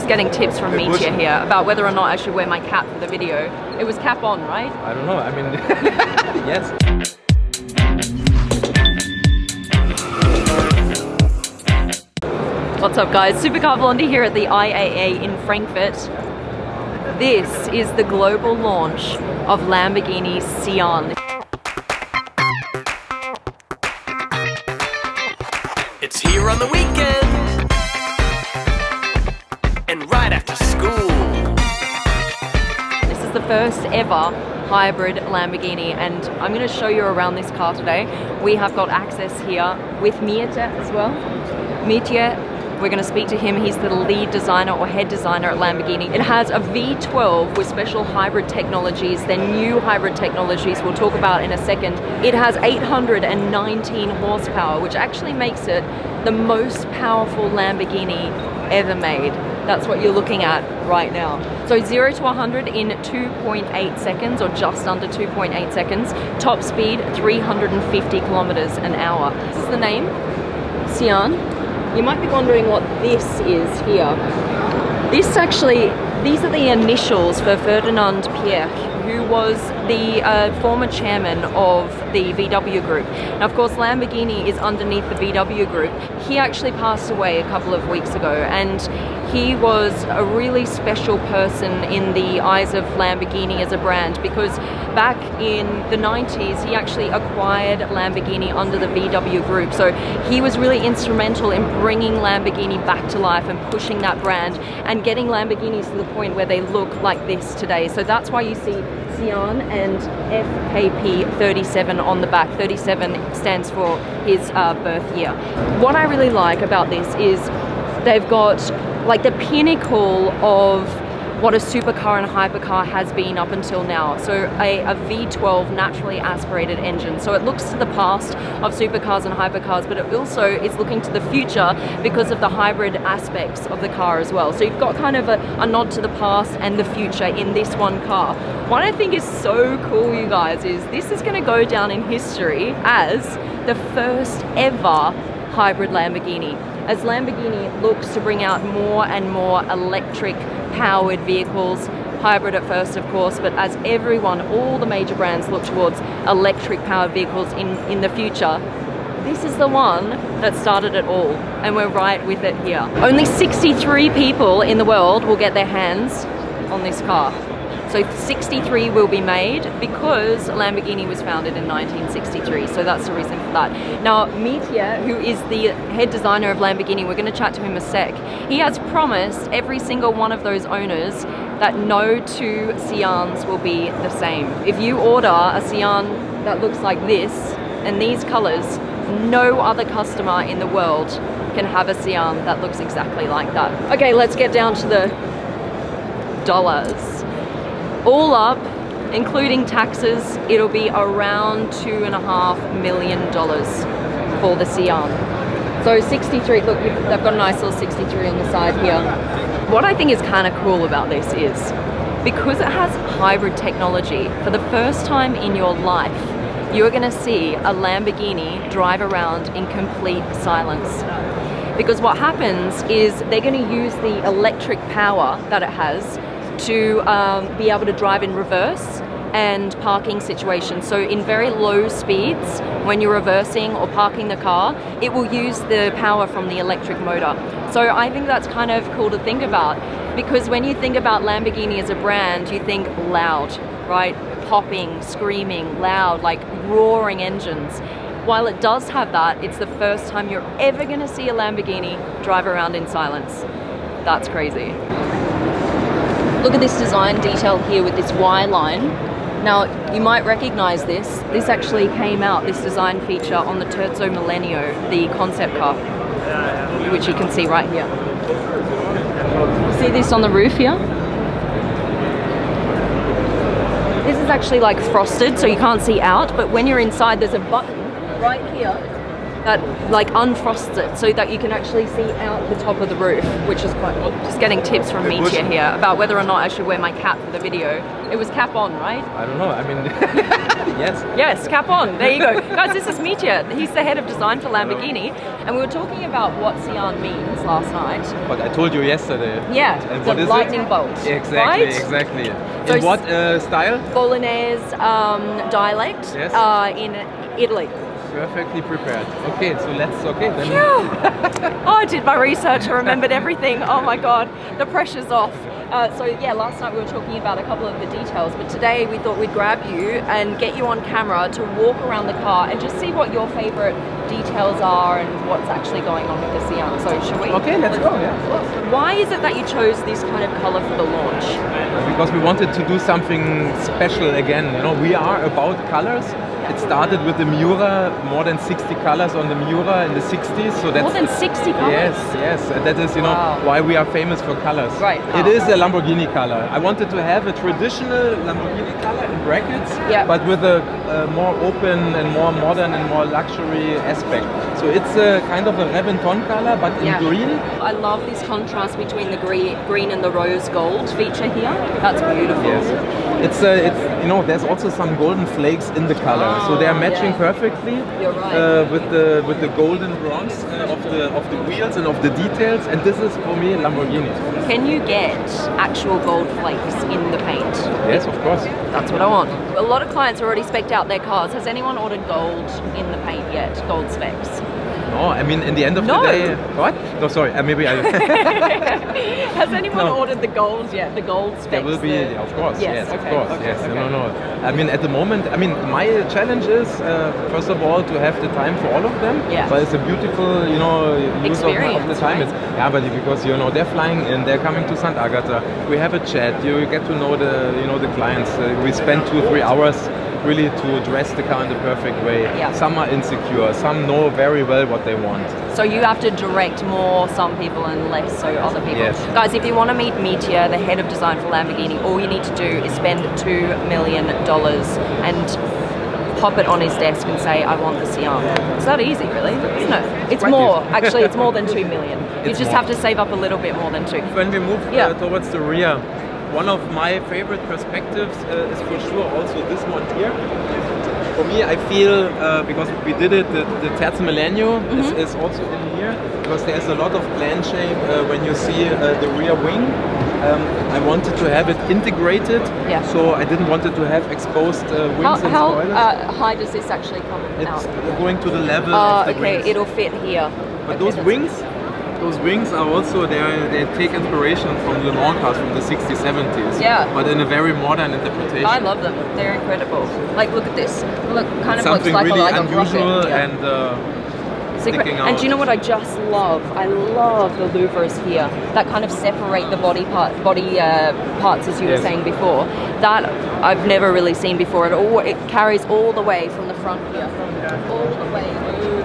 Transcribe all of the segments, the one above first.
Just getting tips from Mitya here about whether or not I should wear my cap for the video. It was cap on, right? I don't know, I mean, yes. What's up guys, Supercar Blondie here at the IAA in Frankfurt. This is the global launch of Lamborghini Sian. It's here on the weekend and right after school. This is the first ever hybrid Lamborghini, and I'm going to show you around this car today. We have got access here with Mitya as well. Mitya, we're going to speak to him. He's the lead designer or head designer at Lamborghini. It has a V12 with special hybrid technologies, then new hybrid technologies we'll talk about in a second. It has 819 horsepower, which actually makes it the most powerful Lamborghini ever made. That's what you're looking at right now. So 0 to 100 in 2.8 seconds, or just under 2.8 seconds. Top speed 350 kilometers an hour. This is the name, Sian. You might be wondering what this is here. These are the initials for Ferdinand Piëch, who was the former chairman of the VW Group. Now, of course, Lamborghini is underneath the VW Group. He actually passed away a couple of weeks ago, and he was a really special person in the eyes of Lamborghini as a brand, because back in the 90s, he actually acquired Lamborghini under the VW Group. So he was really instrumental in bringing Lamborghini back to life and pushing that brand and getting Lamborghinis to the point where they look like this today. So that's why you see Sian and FKP 37 on the back. 37 stands for his birth year. What I really like about this is they've got like the pinnacle of what a supercar and hypercar has been up until now. So a V12 naturally aspirated engine. So it looks to the past of supercars and hypercars, but it also is looking to the future because of the hybrid aspects of the car as well. So you've got kind of a nod to the past and the future in this one car. What I think is so cool, you guys, is this is going to go down in history as the first ever hybrid Lamborghini, as Lamborghini looks to bring out more and more electric powered vehicles, hybrid at first of course, but as all the major brands look towards electric powered vehicles in the future, this is the one that started it all, and we're right with it here. Only 63 people in the world will get their hands on this car. So 63 will be made because Lamborghini was founded in 1963, so that's the reason for that. Now, Mitya, who is the head designer of Lamborghini, we're going to chat to him a sec. He has promised every single one of those owners that no two Sians will be the same. If you order a Sian that looks like this and these colors, no other customer in the world can have a Sian that looks exactly like that. Okay, let's get down to the dollars. All up, including taxes, it'll be around $2.5 million for the Sian. So 63, look, they've got a nice little 63 on the side here. What I think is kind of cool about this is, because it has hybrid technology, for the first time in your life, you're gonna see a Lamborghini drive around in complete silence. Because what happens is they're gonna use the electric power that it has to be able to drive in reverse and parking situations. So in very low speeds, when you're reversing or parking the car, it will use the power from the electric motor. So I think that's kind of cool to think about, because when you think about Lamborghini as a brand, you think loud, right? Popping, screaming, loud, like roaring engines. While it does have that, it's the first time you're ever gonna see a Lamborghini drive around in silence. That's crazy. Look at this design detail here with this Y line. Now, you might recognize this. This actually came out, this design feature, on the Terzo Millennio, the concept car, which you can see right here. See this on the roof here? This is actually like frosted, so you can't see out, but when you're inside, there's a button right here that like unfrosts it so that you can actually see out the top of the roof, which is quite cool. Just getting tips from Mitya here about whether or not I should wear my cap for the video. It was cap on, right? I don't know, I mean, Yes. Yes, cap on. There you go. Guys, this is Mitja. He's the head of design for Lamborghini. And we were talking about what Sian means last night. But I told you yesterday. Yeah, And the what is lightning it? bolt. Exactly, right? exactly. So In what style? Bolognese dialect Yes. In Italy. Perfectly prepared. Okay, so let's, then. Phew. Oh, I did my research. I remembered everything. Oh my God, the pressure's off. So yeah, last night we were talking about a couple of the details, but today we thought we'd grab you and get you on camera to walk around the car and just see what your favorite details are and what's actually going on with the Sian. So should we? Okay, let's go, yeah. Why is it that you chose this kind of color for the launch? Because we wanted to do something special again. You know, we are about colors. It started with the Miura, more than 60 colors on the Miura in the 60s. So that's More than 60 colors? Yes, yes. And that is, Wow. why we are famous for colors. Right. It is a Lamborghini color. I wanted to have a traditional Lamborghini color in brackets, Yeah. but with a more open and more modern and more luxury aspect. So it's a kind of a Reventon color, but in Yeah. green. I love this contrast between the green and the rose gold feature here. That's beautiful. Yes. It's there's also some golden flakes in the color, so they are matching yeah. perfectly. You're right. With the golden bronze of the wheels and of the details. And this is for me Lamborghini. Can you get actual gold flakes in the paint? Yes, of course. That's what I want. A lot of clients already spec'd out their cars. Has anyone ordered gold in the paint yet? Gold specs? No, I mean, in the end of No. the day, what? No, sorry, maybe I. Has anyone No. ordered the gold yet? The gold specs? There will be, the- of course, yes, okay, of course, okay, yes. okay. No. I mean, at the moment, my challenge is first of all to have the time for all of them. Yeah. But it's a beautiful, use of the Experience, time. right? It's, yeah, but because they're flying in, they're coming to Sant'Agata. We have a chat. You get to know the clients. We spend 2-3 hours really to dress the car in the perfect way. Yeah. Some are insecure. Some know very well what they want. So you have to direct more some people and less so other people. Yes. Guys, if you want to meet Mitja, the head of design for Lamborghini, all you need to do is spend $2 million and pop it on his desk and say, I want the Sian. It's that easy, really, isn't it? It's quite more. easy. Actually, it's more than 2 million. You It's just more. have to save up a little bit more than 2. When we move Yeah. towards the rear, one of my favorite perspectives is for sure also this one here. For me, I feel, because we did it, the Terzo Millennio is also in here, because there's a lot of plan shape when you see the rear wing. I wanted to have it integrated, Yeah. so I didn't want it to have exposed wings and How spoilers. high does this actually come It's out? going to the level of the Okay, wings. it'll fit here. But Okay, those that's- wings are also they take inspiration from Le Mans cars from the 60s, 70s. Yeah. But in a very modern interpretation. I love them. They're incredible. Like, look at this. Look, kind of Something looks like really a unusual rocket. Yeah. and Secret. sticking And out. do you know what I just love? I love the louvers here that kind of separate the body parts, as you were Yes. saying before. That I've never really seen before. It carries all the way from the front here, all the way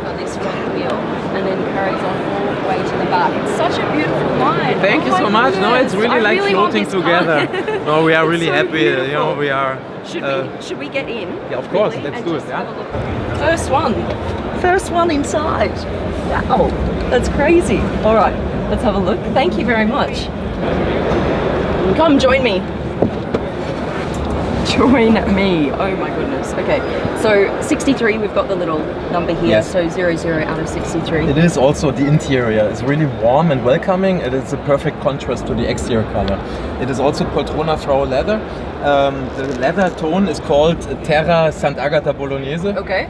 over this front wheel, and then carries on all the way to the back. It's such a beautiful line. Thank you Oh so my much. No, it's goodness. really I like really want floating this car. together. No, we are It's really so happy. beautiful. We are. Should we get in? Yeah, of course. quickly Let's and do just it. Yeah. have a look? First one inside. Wow, that's crazy. All right, let's have a look. Thank you very much. Come join me. Join me. Oh my goodness. Okay, so 63, we've got the little number here. Yes. So 00 out of 63. It is also the interior. It's really warm and welcoming. It is a perfect contrast to the exterior color. It is also Poltrona Frau leather. The leather tone is called Terra Sant'Agata Bolognese. Okay.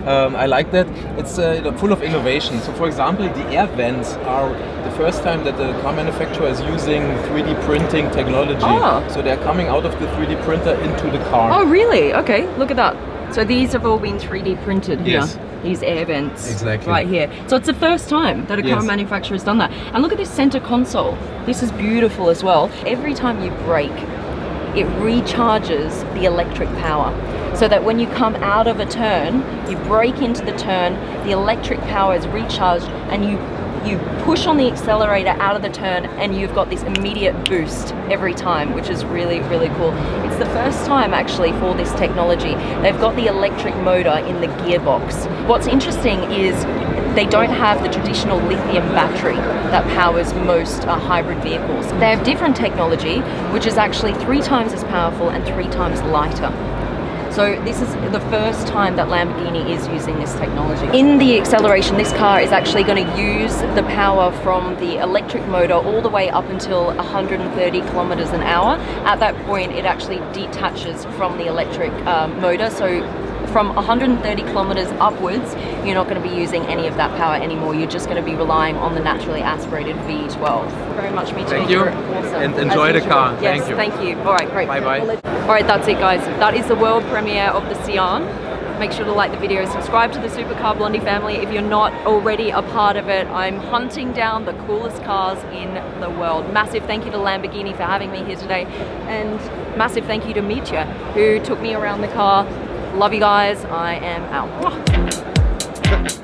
I like that. It's full of innovation. So, for example, the air vents are the first time that the car manufacturer is using 3D printing technology. Ah. So they're coming out of the 3D printer into the car. Oh, really? Okay, look at that. So these have all been 3D printed here. Yes. These air vents. Exactly. Right here. So it's the first time that a car Yes. manufacturer has done that. And look at this center console. This is beautiful as well. Every time you brake, it recharges the electric power. So that when you come out of a turn, you brake into the turn, the electric power is recharged, and you push on the accelerator out of the turn, and you've got this immediate boost every time, which is really, really cool. It's the first time actually for this technology. They've got the electric motor in the gearbox. What's interesting is they don't have the traditional lithium battery that powers most hybrid vehicles. They have different technology, which is actually 3 times as powerful and 3 times lighter. So So this is the first time that Lamborghini is using this technology. In the acceleration, this car is actually going to use the power from the electric motor all the way up until 130 kilometers an hour. At that point, it actually detaches from the electric motor. So from 130 kilometers upwards, you're not going to be using any of that power anymore. You're just going to be relying on the naturally aspirated V12. Very much, me too. Thank you. Awesome. And enjoy the car. Yes, Thank you. thank you. All right, great. Bye-bye. All right, that's it, guys. That is the world premiere of the Sian. Make sure to like the video, subscribe to the Supercar Blondie family if you're not already a part of it. I'm hunting down the coolest cars in the world. Massive thank you to Lamborghini for having me here today, and massive thank you to Mitya, who took me around the car. Love you guys. I am out.